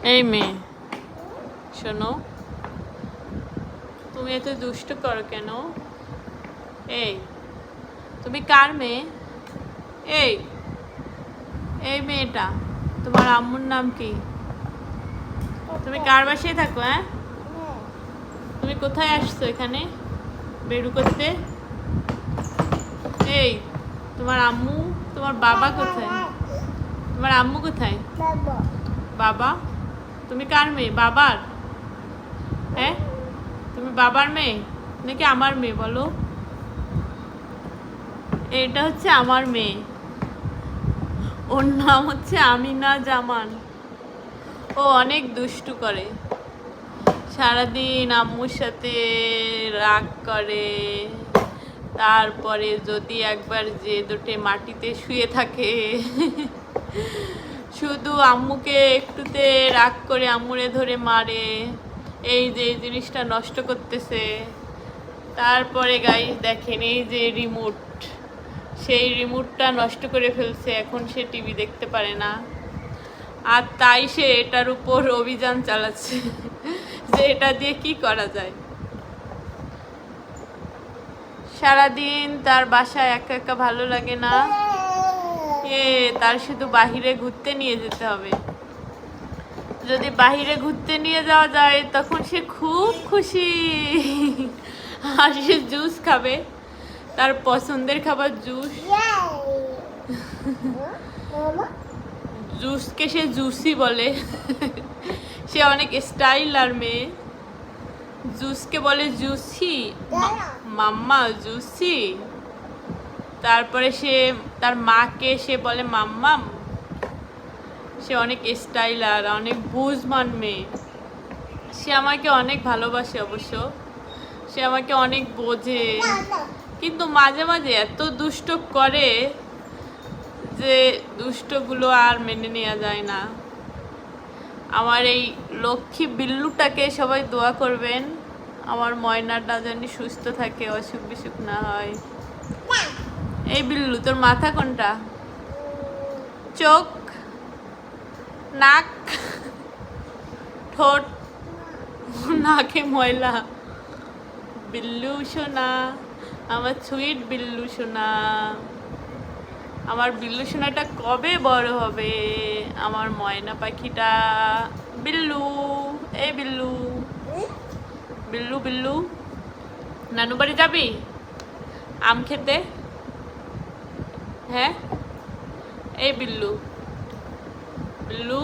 এই মেয়ে শোনো, তুমি এত দুষ্ট করো কেন? এই তুমি কার মেয়ে? এই এই মেয়েটা, তোমার আম্মুর নাম কি? তুমি কার বাসায় থাকো? হ্যাঁ, তুমি কোথায় আসছো এখানে বেরু করতে? এই তোমার আম্মু, তোমার বাবা কোথায়? তোমার আম্মু কোথায়? বাবা? তুমি কার মেয়ে? বাবার? হ্যাঁ, তুমি বাবার মেয়ে নাকি আমার মেয়ে বলো? এটা হচ্ছে আমার মেয়ে, ওর নাম হচ্ছে আমিনা জামান। ও অনেক দুষ্টু করে, সারাদিন আম্মুর সাথে রাগ করে, তারপরে যদি একবার যে দুটে মাটিতে শুয়ে থাকে শুধু আম্মুকে একটুতে রাগ করে আম্মুরে ধরে মারে, এই যে এই জিনিসটা নষ্ট করতেছে। তারপরে গাইস দেখেন, এই যে রিমোট, সেই রিমোটটা নষ্ট করে ফেলছে, এখন সে টিভি দেখতে পারে না। আর তাই সে এটার উপর অভিযান চালাচ্ছে যে এটা দিয়ে কি করা যায়। সারাদিন তার বাসায় একা একা ভালো লাগে না, তার শুধু বাহিরে ঘুরতে নিয়ে যেতে হবে। যদি বাহিরে ঘুরতে নিয়ে যাওয়া যায় তখন সে খুব খুশি আর সে জুস খাবে, তার পছন্দের খাবার জুস। জুসকে সে জুসি বলে সে অনেক স্টাইল আর মেয়ে, জুসকে বলে জুসি, মাম্মা জুসি। তারপরে সে তার মাকে সে বলে মাম্মাম। সে অনেক স্টাইল আর অনেক বুঝমান মেয়ে। সে আমাকে অনেক ভালোবাসে অবশ্য, সে আমাকে অনেক বোঝে, কিন্তু মাঝে মাঝে এত দুষ্ট করে যে দুষ্টগুলো আর মেনে নেওয়া যায় না। আমার এই লক্ষ্মী বিল্লুটাকে সবাই দোয়া করবেন, আমার ময়নাটা যেন সুস্থ থাকে, অসুখ বিসুখ না হয়। এই বিল্লু, তোর মাথা কোনটা? চোখ, নাক, ঠোঁট, নাকে ময়লা। বিল্লু সোনা, আমার সুইট বিল্লু সোনা, আমার বিল্লু সোনাটা কবে বড় হবে? আমার ময়না পাখিটা বিল্লু। এই বিল্লু, বিল্লু বিল্লু, নানু বাড়ি যাবি আম খেতে? হ্যাঁ, এই বিল্লু, বিল্লু।